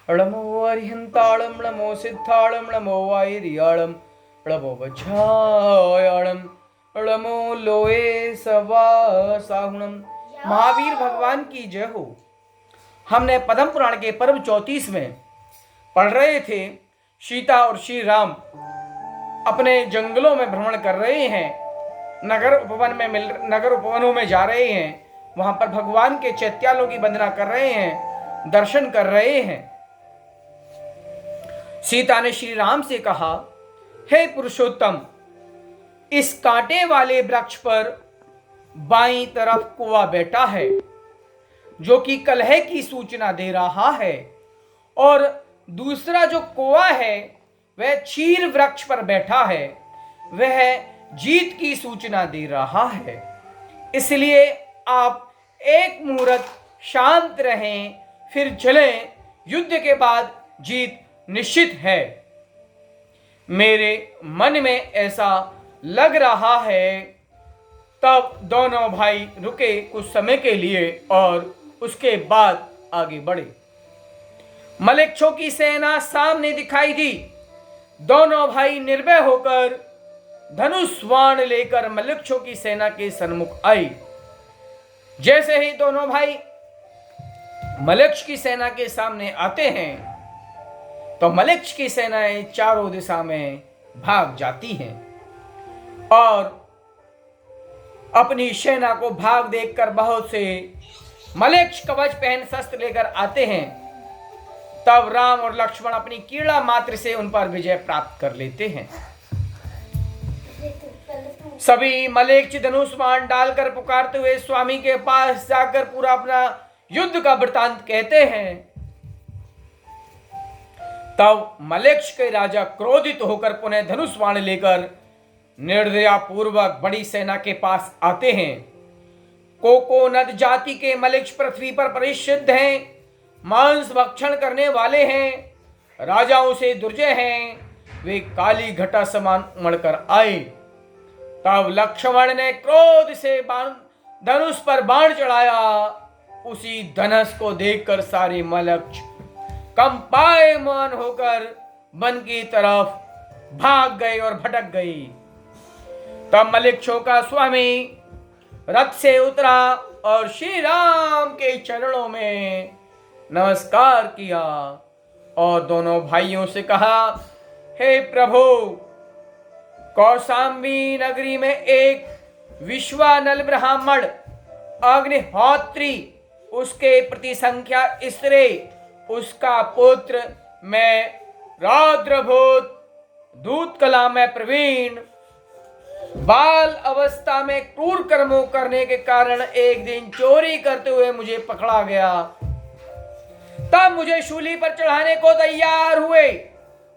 नमो अरिहंताणं नमो सिद्धाणं नमो वायरियाणं नमो वज्रायाणं नमो लोए सवा साहुणम। महावीर भगवान की जय हो। हमने पद्म पुराण के पर्व 34 में पढ़ रहे थे। सीता और श्री राम अपने जंगलों में भ्रमण कर रहे हैं, नगर उपवनों में जा रहे हैं, वहां पर भगवान के चैत्यालों की वंदना कर रहे हैं, दर्शन कर रहे हैं। सीता ने श्री राम से कहा, हे पुरुषोत्तम, इस कांटे वाले वृक्ष पर बाईं तरफ कुआं बैठा है जो कि कलह की सूचना दे रहा है, और दूसरा जो कुआं है वह चीर वृक्ष पर बैठा है, वह जीत की सूचना दे रहा है। इसलिए आप एक मुहूर्त शांत रहें, फिर चलें। युद्ध के बाद जीत निश्चित है। मेरे मन में ऐसा लग रहा है। तब दोनों भाई रुके कुछ समय के लिए और उसके बाद आगे बढ़े। मलेच्छों की सेना सामने दिखाई दी। दोनों भाई निर्भय होकर धनुष बाण लेकर मलेच्छों की सेना के सन्मुख आई। जैसे ही दोनों भाई मलेच्छ की सेना के सामने आते हैं तो मलेच्छ की सेनाएं चारों दिशा में भाग जाती हैं और अपनी सेना को भाग देखकर बहुत से मलेच्छ कवच पहन शस्त्र लेकर आते हैं। तब राम और लक्ष्मण अपनी कीड़ा मात्र से उन पर विजय प्राप्त कर लेते हैं। सभी मलेच्छ धनुष बाण डालकर पुकारते हुए स्वामी के पास जाकर पूरा अपना युद्ध का वृतांत कहते हैं। तब मलेच्छ के राजा क्रोधित होकर पुनः धनुष बाण लेकर निर्दया पूर्वक बड़ी सेना के पास आते हैं। कोकोनद जाति के मलेच्छ पृथ्वी पर परिसिद्ध हैं, मांस भक्षण करने वाले हैं, राजाओं से दुर्जय हैं। वे काली घटा समान उमड़कर आए। तब लक्ष्मण ने क्रोध से धनुष पर बाण चढ़ाया। उसी धनुष को देखकर सारे मलेच्छ कंपायमान होकर वन की तरफ भाग गए और भटक गए। तब मलेच्छों का स्वामी रथ से उतरा और श्री राम के चरणों में नमस्कार किया और दोनों भाइयों से कहा, हे प्रभु, कौशाम्बी नगरी में एक विश्वानल ब्राह्मण अग्निहोत्री, उसके प्रति संख्या स्त्री, उसका पुत्र, मैं रौद्रभूत, दूत कला में प्रवीण, बाल अवस्था में क्रूर कर्मों करने के कारण एक दिन चोरी करते हुए मुझे पकड़ा गया। तब मुझे शूली पर चढ़ाने को तैयार हुए।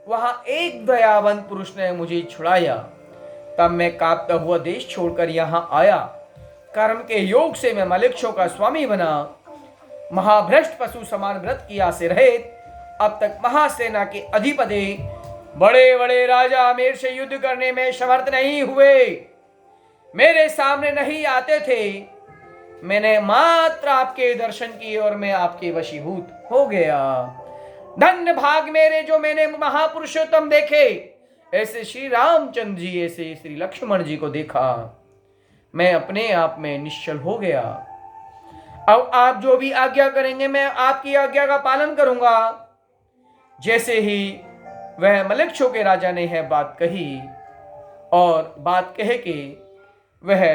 वहां एक दयावंत पुरुष ने मुझे छुड़ाया। तब मैं कांपता हुआ देश छोड़कर यहां आया। कर्म के योग से मैं मलेच्छों का स्वामी बना। महाभ्रष्ट पशु समान व्रत किया से रहित अब तक महासेना के अधिपति बड़े बड़े राजा मेरे से युद्ध करने में समर्थ नहीं हुए, मेरे सामने नहीं आते थे। मैंने मात्र आपके दर्शन किए और मैं आपके वशीभूत हो गया। धन्य भाग मेरे जो मैंने महापुरुषोत्तम देखे, ऐसे श्री रामचंद्र जी, ऐसे श्री लक्ष्मण जी को देखा। मैं अपने आप में निश्चल हो गया। अब आप जो भी आज्ञा करेंगे मैं आपकी आज्ञा का पालन करूंगा। जैसे ही वह मलेच्छों के राजा ने यह बात कही और बात कह के वह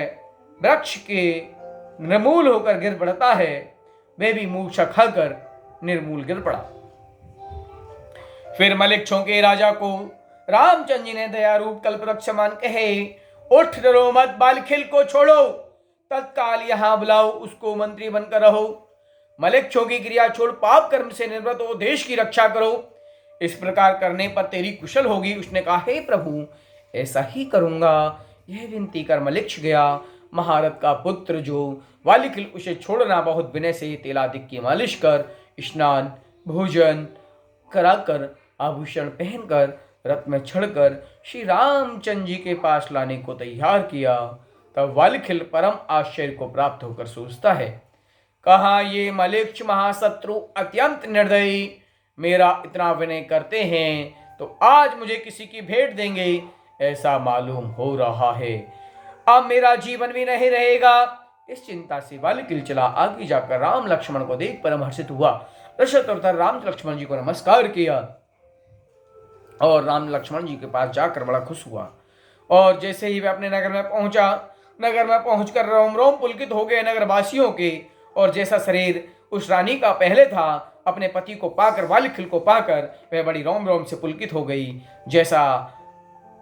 वृक्ष के निर्मूल होकर गिर पड़ता है, वह भी मूर्छा खाकर निर्मूल गिर पड़ा। फिर मलेच्छों के राजा को रामचंद्र जी ने दयारूप कल्पवृक्ष समान कहे, उठ डरो मत, बालखिल को छोड़ो, तत्काल यहां बुलाओ, उसको मंत्री बनकर रहो। मलेच्छों की क्रिया छोड़ पाप कर्म से निवृत्त हो, देश की रक्षा करो। इस प्रकार करने पर तेरी कुशल होगी। उसने कहा, हे प्रभु, ऐसा ही करूंगा। यह विनती कर मलेच्छ गया। महारथ का पुत्र जो वालिखिल, उसे छोड़ना बहुत विनय से तेलादिक की मालिश कर, स्नान भोजन कराकर, आभूषण पहनकर, रथ में चढ़कर श्री रामचंद्र जी के पास लाने को तैयार किया। तब वालिखिल परम आश्चर्य को प्राप्त होकर सोचता है, कहा ये मलेच्छ महाशत्रु अत्यंत निर्दयी मेरा इतना विनय करते हैं तो आज मुझे किसी की भेंट देंगे ऐसा मालूम हो रहा है। अब मेरा जीवन भी नहीं रहेगा। इस चिंता से बालिकिल चला आगे जाकर राम लक्ष्मण को देख परमहर्षित हुआ। दशरथ और राम लक्ष्मण जी को नमस्कार किया और राम लक्ष्मण जी के पास जाकर बड़ा खुश हुआ। और जैसे ही वह अपने नगर में पहुंचा, नगर में पहुंचकर रोम रोम पुलकित हो गए नगर वासियों के। और जैसा शरीर उस रानी का पहले था, अपने पति को पाकर, बालिकिल को पाकर वह बड़ी रोम रोम से पुलकित हो गई। जैसा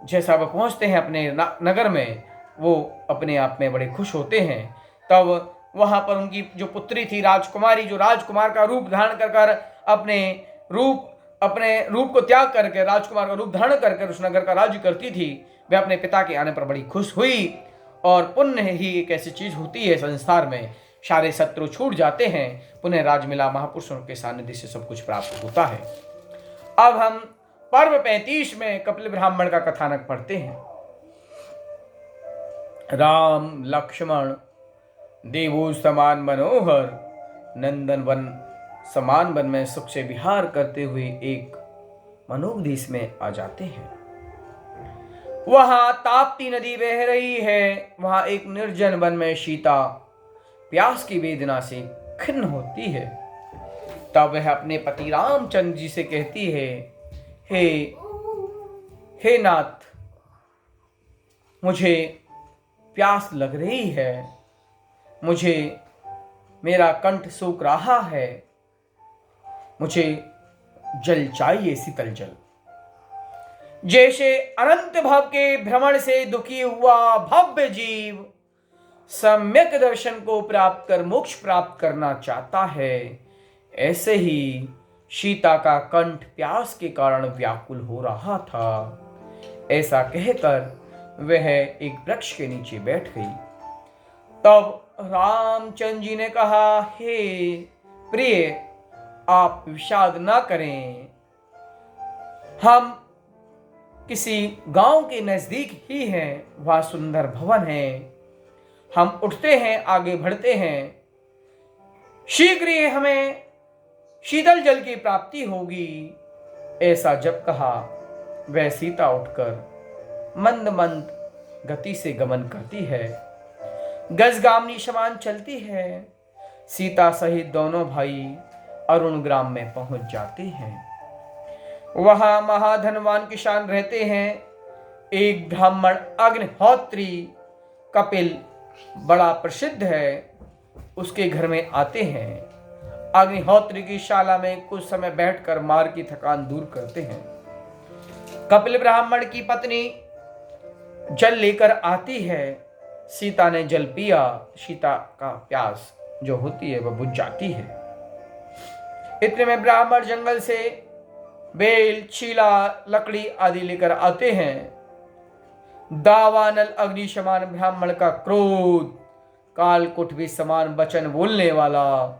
जैसा वह पहुंचते हैं अपने नगर में, वो अपने आप में बड़े खुश होते हैं। तब वहां पर उनकी जो पुत्री थी राजकुमारी, जो राजकुमार का रूप धारण कर अपने रूप को त्याग करके राजकुमार का रूप धारण करके उस नगर का राज्य करती थी, वह अपने पिता के आने पर बड़ी खुश हुई। और पुण्य ही एक ऐसी चीज होती है संसार में, सारे शत्रु छूट जाते हैं, पुनः राज मिला, महापुरुषों के सानिध्य से सब कुछ प्राप्त होता है। अब हम पर्व 35 में कपिल ब्राह्मण का कथानक पढ़ते हैं। राम लक्ष्मण देवो समान मनोहर नंदन वन समान वन में सुख से विहार करते हुए एक मनोदेश में आ जाते हैं। वहां ताप्ती नदी बह रही है। वहां एक निर्जन वन में सीता प्यास की वेदना से खिन्न होती है। तब वह अपने पति रामचंद्र जी से कहती है, हे नाथ, मुझे प्यास लग रही है, मुझे मेरा कंठ सूख रहा है, मुझे जल चाहिए, शीतल जल। जैसे अनंत भव के भ्रमण से दुखी हुआ भव्य जीव सम्यक दर्शन को प्राप्त कर मोक्ष प्राप्त करना चाहता है, ऐसे ही सीता का कंठ प्यास के कारण व्याकुल हो रहा था। ऐसा कहकर वह एक वृक्ष के नीचे बैठ गई। तब रामचंद्र जी ने कहा, हे प्रिय, आप विषाद ना करें, हम किसी गांव के नजदीक ही हैं, वहां सुंदर भवन है, हम उठते हैं, आगे बढ़ते हैं, शीघ्र ही हमें शीतल जल की प्राप्ति होगी। ऐसा जब कहा, वह सीता उठकर मंद मंद गति से गमन करती है, गजगामनी समान चलती है। सीता सहित दोनों भाई अरुण ग्राम में पहुंच जाते हैं। वहां महाधनवान किसान रहते हैं। एक ब्राह्मण अग्निहोत्री कपिल बड़ा प्रसिद्ध है, उसके घर में आते हैं। अग्निहोत्री की शाला में कुछ समय बैठकर मार की थकान दूर करते हैं। कपिल ब्राह्मण की पत्नी जल लेकर आती है। सीता ने जल पिया, सीता का प्यास जो होती है वह बुझ जाती है। इतने में ब्राह्मण जंगल से बेल, चीला, लकड़ी आदि लेकर आते हैं। दावानल अग्नि समान ब्राह्मण का क्रोध, कालकुट भी समान वचन बोलने वाला,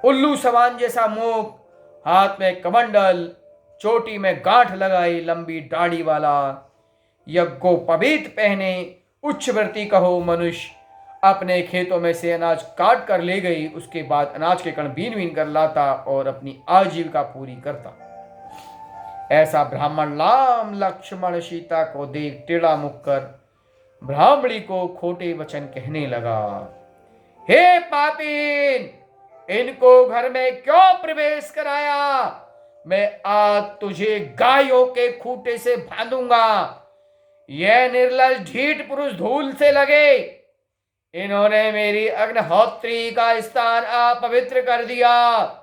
उल्लू समान जैसा मुख, हाथ में कमंडल, चोटी में गांठ लगाई लंबी दाढ़ी वाला, यज्ञोपवीत पहने, उच्च व्रती कहो मनुष्य, अपने खेतों में से अनाज काट कर ले गई, उसके बाद अनाज के कण बीन बीन कर लाता और अपनी आजीविका पूरी करता। ऐसा ब्राह्मण राम लक्ष्मण सीता को देख टेढ़ा मुख कर ब्राह्मणी को खोटे वचन कहने लगा। हे पापीन, इनको घर में क्यों प्रवेश कराया? मैं आज तुझे गायों के खूंटे से बांधूंगा। यह निर्लज ढीठ पुरुष धूल से लगे, इन्होंने मेरी अग्निहोत्री का स्थान अपवित्र कर दिया।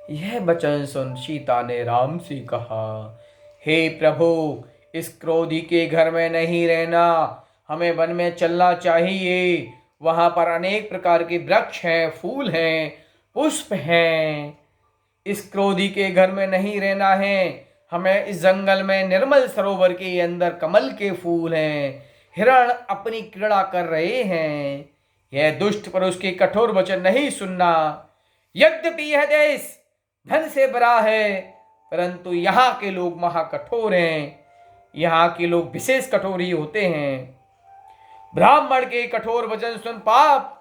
यह वचन सुन सीता ने राम से कहा, हे प्रभु, इस क्रोधी के घर में नहीं रहना, हमें वन में चलना चाहिए। वहां पर अनेक प्रकार के वृक्ष हैं, फूल हैं, पुष्प हैं। इस क्रोधी के घर में नहीं रहना है, हमें इस जंगल में निर्मल सरोवर के अंदर कमल के फूल हैं, हिरण अपनी क्रीड़ा कर रहे हैं। यह दुष्ट पुरुष के कठोर वचन नहीं सुनना। यद्यपि यह देश धन से भरा है, परंतु यहाँ के लोग महाकठोर हैं। यहाँ के लोग विशेष कठोर ही होते हैं। ब्राह्मण के कठोर वचन सुन पाप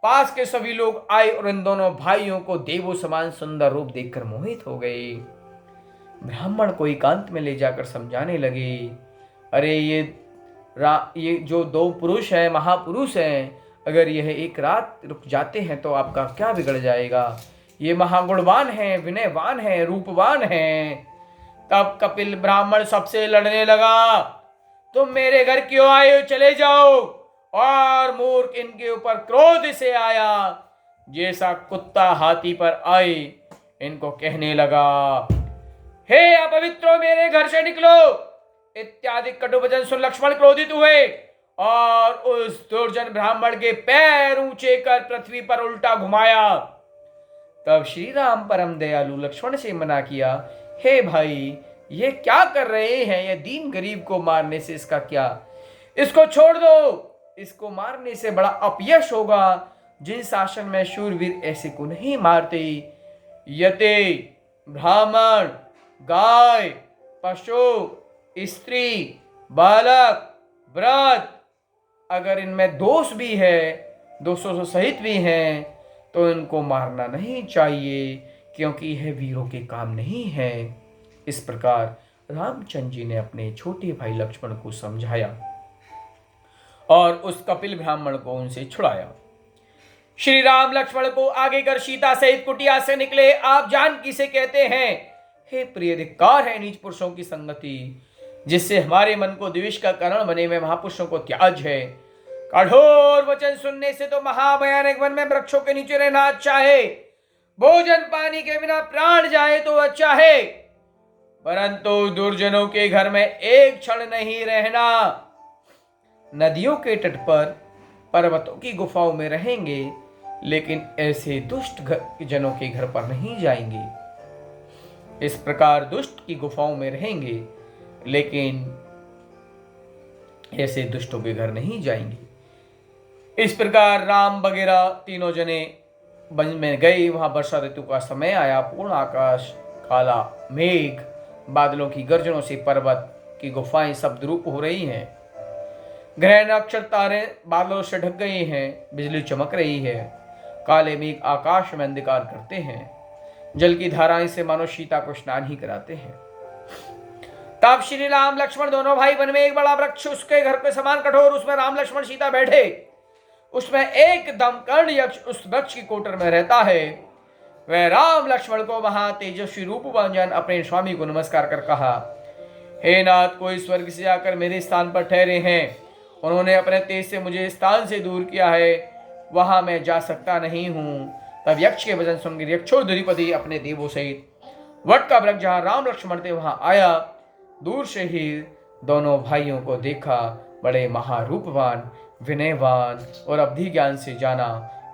पास के सभी लोग आए और इन दोनों भाइयों को देवों समान सुंदर रूप देखकर मोहित हो गए। ब्राह्मण को एकांत में ले जाकर समझाने लगे, अरे ये जो दो पुरुष हैं, महापुरुष हैं, अगर यह एक रात रुक जाते हैं तो आपका क्या बिगड़ जाएगा। ये महागुणवान हैं, विनयवान हैं, रूपवान हैं। तब कपिल ब्राह्मण सबसे लड़ने लगा, तुम मेरे घर क्यों आए हो, चले जाओ। और मूर्ख इनके ऊपर क्रोध से आया, जैसा कुत्ता हाथी पर आए। इनको कहने लगा, हे अपवित्रो, मेरे घर से निकलो। इत्यादि कटु वचन सुन लक्ष्मण क्रोधित हुए और उस दुर्जन ब्राह्मण के पैर ऊंचे कर पृथ्वी पर उल्टा घुमाया। तब श्री राम परम दयालु लक्ष्मण से मना किया, हे भाई, ये क्या कर रहे हैं, ये दीन गरीब को मारने से इसका क्या, इसको छोड़ दो। इसको मारने से बड़ा अपयश होगा। जिन शासन में शूरवीर ऐसे को नहीं मारते। यते, ब्राह्मण, गाय, पशु, स्त्री, बालक, वृद्ध, अगर इनमें दोष भी है, दोषों से सहित भी हैं, तो इनको मारना नहीं चाहिए, क्योंकि यह वीरों के काम नहीं है। इस प्रकार रामचंद्र जी ने अपने छोटे भाई लक्ष्मण को समझाया और उस कपिल ब्राह्मण को उनसे छुड़ाया। श्री राम लक्ष्मण को आगे कर सीता सहित कुटिया से निकले। आप जानकी से कहते हैं, हे प्रिय, धिक्कार है नीच पुरुषों की संगति, जिससे हमारे मन को द्वेष का कारण बने हुए महापुरुषों को त्याज है। कठोर वचन सुनने से तो महाभयानक वन में वृक्षों के नीचे रहना अच्छा है। भोजन पानी के बिना प्राण जाए तो अच्छा है, परंतु दुर्जनों के घर में एक क्षण नहीं रहना। नदियों के तट पर, पर्वतों की गुफाओं में रहेंगे, लेकिन ऐसे दुष्ट जनों के घर पर नहीं जाएंगे। इस प्रकार दुष्ट की गुफाओं में रहेंगे, लेकिन ऐसे दुष्टों के घर नहीं जाएंगे। इस प्रकार राम वगैरह तीनों जने वन में गए। वहां वर्षा ऋतु का समय आया। पूर्ण आकाश, काला मेघ, बादलों की गर्जनों से पर्वत की गुफाएं शब्द रूप हो रही हैं। ग्रह नक्षत्र तारे बादलों से ढक गए हैं। बिजली चमक रही है। काले मेघ आकाश में अंधकार करते हैं। जल की धाराएं से मानो सीता को स्नान ही कराते हैं। तब श्री राम लक्ष्मण दोनों भाई वन में एक बड़ा वृक्ष, उसके घर के समान कठोर, उसमें राम लक्ष्मण सीता बैठे। उसमें एक दमकर्ण यक्ष उस वृक्ष की कोटर में रहता है। वह राम लक्ष्मण को वहां तेजस्वी रूपवान जान अपने स्वामी को नमस्कार कर कहा, हे नाथ, कोई स्वर्ग से आकर मेरे स्थान पर ठहरे हैं। उन्होंने अपने तेज से मुझे स्थान से दूर किया है, वहां मैं जा सकता नहीं हूं। तब यक्ष के वचन सुनकर यक्षोधरीपति अपने देवों सहित वट का वृक्ष जहां राम लक्ष्मण थे वहां आया। दूर से ही दोनों भाइयों को देखा। बड़े महारूपवान, विनयवान और अवधि ज्ञान से जाना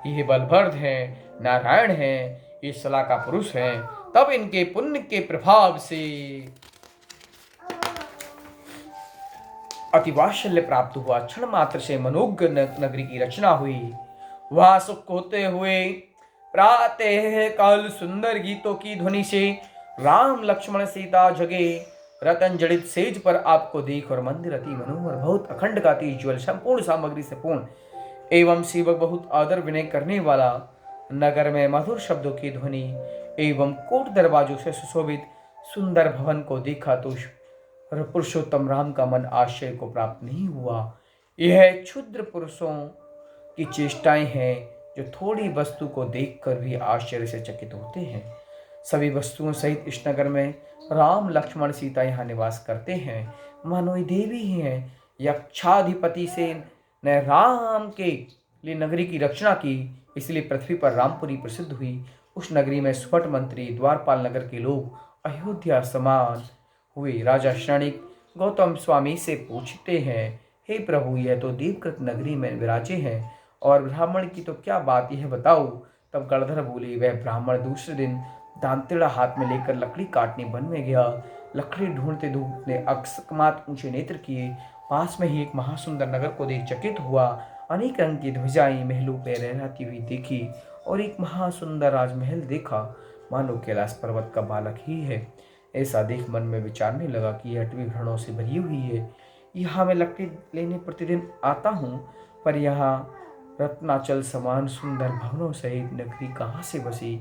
ये बलभद्र हैं, नारायण हैं, ये सला का पुरुष हैं। तब इनके पुण्य के प्रभाव से अतिवात्सल्य प्राप्त हुआ। क्षण मात्र से मनोज्ञ नगरी की रचना हुई। वहां सुख होते हुए प्रातः काल सुंदर गीतों की ध्वनि से राम लक्ष्मण सीता जगे। रतन जड़ित सेज पर आपको देख और मंदिर अति मनोहर, बहुत अखंड का तेज ज्वल, संपूर्ण सामग्री से पूर्ण एवं सेवक बहुत आदर विनय करने वाला, नगर में मधुर शब्दों की ध्वनि एवं कोट दरवाजों से सुशोभित सुंदर भवन को देखा तो पुरुषोत्तम राम का मन आश्चर्य को प्राप्त नहीं हुआ। यह क्षुद्र पुरुषों की चेष्टाएं हैं जो थोड़ी वस्तु को देखकर भी आश्चर्य से चकित होते हैं। सभी वस्तुओं सहित इस नगर में राम लक्ष्मण सीता यहाँ निवास करते हैं। मानो देवी ही हैं। यक्षाधिपति से ने राम के लिए नगरी की रचना की, इसलिए पृथ्वी पर रामपुरी प्रसिद्ध हुई। उस नगरी में सुपट मंत्री, द्वारपाल नगर के लोग अयोध्या समान हुए। राजा श्रेणिक गौतम स्वामी से पूछते हैं, हे प्रभु, यह तो देवकृत नगरी में विराजे हैं और ब्राह्मण की तो क्या बात, यह बताओ। तब गणधर बोले, वह ब्राह्मण दूसरे दिन दांतेड़ा हाथ में लेकर लकड़ी काटने वन में गया। लकड़ी ढूंढते ढूंढते अकस्मात ऊंचे नेत्र किए। पास में ही एक महासुंदर नगर को देख चकित हुआ। अनेक रंग की ध्वजाएं महलों पर लहराती हुई देखी और एक महासुंदर राजमहल देखा, मानो कैलाश पर्वत का बालक ही है। ऐसा देख मन में विचारने लगा कि यह अटवी भ्रणों से भरी हुई है। यहाँ मैं लकड़ी लेने प्रतिदिन आता हूँ, पर यहाँ रत्नाचल समान सुंदर भवनों सहित नगरी कहाँ से बसी?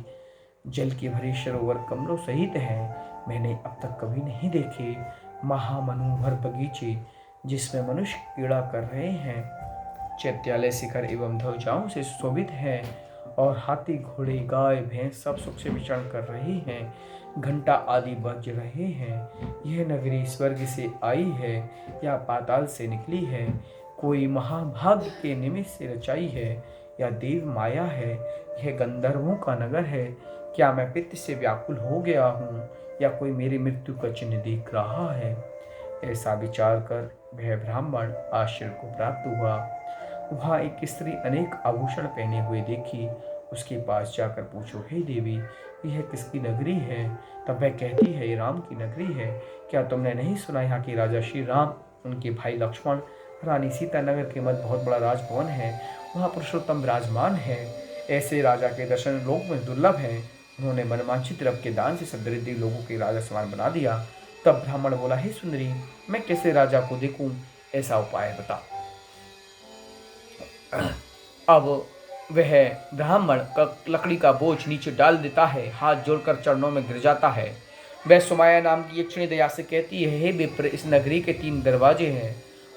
जल के भरे सरोवर कमलों सहित हैं, मैंने अब तक कभी नहीं देखे। महामनोहर बगीचे जिसमें मनुष्य क्रीड़ा कर रहे हैं, चैत्यालय शिखर एवं ध्वजाओं से सुशोभित हैं, और हाथी घोड़े गाय भैंस सब सुख से विचरण कर रहे हैं। घंटा आदि बज रहे हैं। यह नगरी स्वर्ग से आई है या पाताल से निकली है? कोई महाभाग्य के निमित्त से रचाई है या देव माया है? यह गंधर्वों का नगर है। क्या मैं पित्त से व्याकुल हो गया हूँ या कोई मेरी मृत्यु का चिन्ह देख रहा है? ऐसा विचार कर वह ब्राह्मण आश्चर्य को प्राप्त हुआ। वहाँ एक स्त्री अनेक आभूषण पहने हुए देखी। उसके पास जाकर पूछो, हे देवी, यह किसकी नगरी है? तब वह कहती है, ये राम की नगरी है। क्या तुमने नहीं सुना यहाँ के राजा श्री राम, उनके भाई लक्ष्मण, रानी सीता नगर के मध्य बहुत बड़ा राजभवन है, वहाँ पुरुषोत्तम विराजमान है। ऐसे राजा के दर्शन लोक में दुर्लभ है। उन्होंने मनवांछित द्रव्य के दान से सब दरिद्र लोगों के राजा समान बना दिया। तब ब्राह्मण बोला, हे सुंदरी, मैं कैसे राजा को देखूं? ऐसा उपाय बता। अब वह ब्राह्मण लकड़ी का बोझ नीचे डाल देता है, हाथ जोड़कर चरणों में गिर जाता है। वह सुमाया नाम की यक्षिणी दया से कहती है, हे विप्र, इस नगरी के 3 दरवाजे हैं,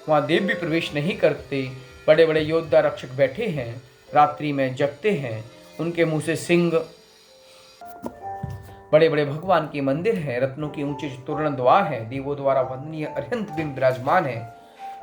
वहाँ देव भी प्रवेश नहीं करते। बड़े बड़े योद्धा रक्षक बैठे हैं, रात्रि में जगते हैं, उनके मुंह से सिंह। बड़े बड़े भगवान के मंदिर हैं, रत्नों के ऊंचे तोरण द्वार हैं, देवों द्वारा वंदनीय अत्यंत बिंब विराजमान है।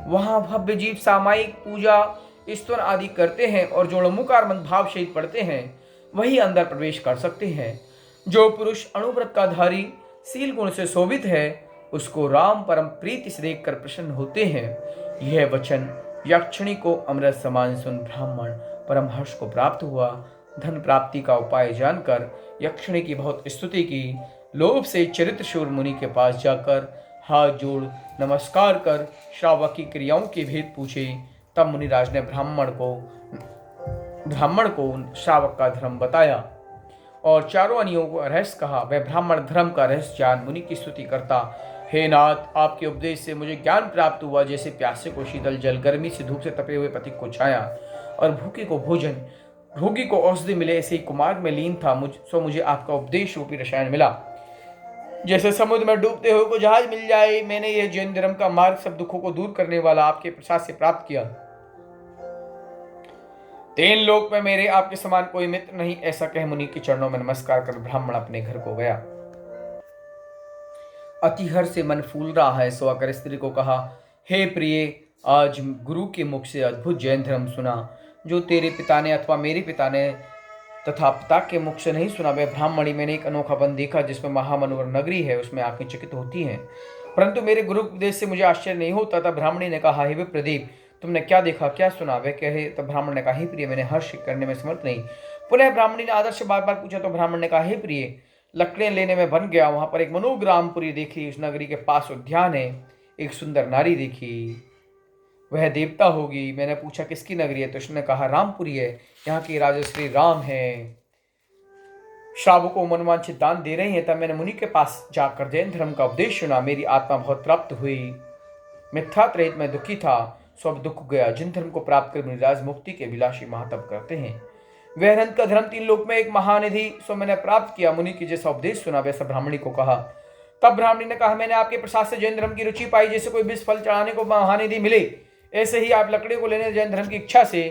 वहाँ भव्य जीव सामायिक पूजा स्तवन आदि करते हैं, और जो मुकार मंद भाव सहित पढ़ते हैं वही अंदर प्रवेश कर सकते हैं। जो पुरुष अणुव्रत का धारी शील गुण से शोभित है, उसको राम परम प्रीति से देखकर प्रसन्न होते हैं। यह वचन यक्षिणी को अमृत समान सुन ब्राह्मण परम हर्ष को प्राप्त हुआ। धन प्राप्ति का उपाय जानकर यक्षिणी की बहुत स्तुति की। लोभ से चरित्र शूर मुनि के पास जाकर हाथ जोड़ नमस्कार कर श्रावक की क्रियाओं के भेद पूछे। तब मुनिराज ने ब्राह्मण को श्रावक का धर्म बताया और चारों अनियों को रहस्य कहा। वह ब्राह्मण धर्म का रहस्य जान मुनि की स्तुति करता, हे नाथ, आपके उपदेश से मुझे ज्ञान प्राप्त हुआ। जैसे प्यासे को शीतल जल, गर्मी से धूप से तपे हुए पथिक को छाया, और भूखे को भोजन, रोगी को औषधि मिले, ऐसे ही कुमार में लीन था। मुझे आपका उपदेश रूपी रसायन मिला। जैसे समुद्र में डूबते हुए को जहाज मिल जाए, मैंने यह जैन धर्म का मार्ग सब दुखों को दूर करने वाला आपके प्रसाद से प्राप्त किया। 3 लोक में मेरे आपके समान कोई मित्र नहीं। ऐसा कह मुनि के चरणों में नमस्कार कर ब्राह्मण अपने घर को गया। अति हर्ष से मन फूल रहा है, सो आकर स्त्री को कहा, हे प्रिय, आज गुरु के मुख से अद्भुत जैन धर्म सुना, जो तेरे पिता ने अथवा मेरे पिता ने तथा पिता के मुख से नहीं सुना। वह ब्राह्मणी, मैंने एक अनोखा वन देखा जिसमें महामनोहर नगरी है, उसमें आंखें चकित होती हैं, परंतु मेरे गुरु उपदेश से मुझे आश्चर्य नहीं होता। तब ब्राह्मणी ने कहा, हे विप्रदीप, तुमने क्या देखा, क्या सुना? वह कहे तब ब्राह्मण ने कहा, हे प्रिय, मैंने हर्ष करने में समर्थ नहीं। पुनः ब्राह्मणी ने आदर से बार बार पूछा तो ब्राह्मण ने कहा, हे प्रिय, लकड़ियां लेने में बन गया, वहां पर एक मनोग्रामपुरी देखी, उस नगरी के पास उद्यान है, एक सुंदर नारी देखी, वह देवता होगी। मैंने पूछा किसकी नगरी है, तो उसने कहा रामपुरी है, यहाँ के राजा श्री राम है, श्रावकों को मनवांछित दान दे रहे हैं। तब मैंने मुनि के पास जाकर जैन धर्म का उपदेश सुना, मेरी आत्मा बहुत तृप्त हुई। मिथ्यात रहित मैं दुखी था, सब दुख गया। जिन धर्म को प्राप्त कर मुनिराज मुक्ति के विलासी महातप करते हैं, वह अनंत का धर्म 3 लोक में एक महानिधि, सो मैंने प्राप्त किया। मुनि की जैसा उपदेश सुना वैसा ब्राह्मणी को कहा। तब ब्राह्मणी ने कहा, मैंने आपके प्रसाद से जैन धर्म की रुचि पाई। जैसे कोई विष फल चढ़ाने को महानिधि मिले, ऐसे ही आप लकड़ी को लेने जैन धर्म की इच्छा से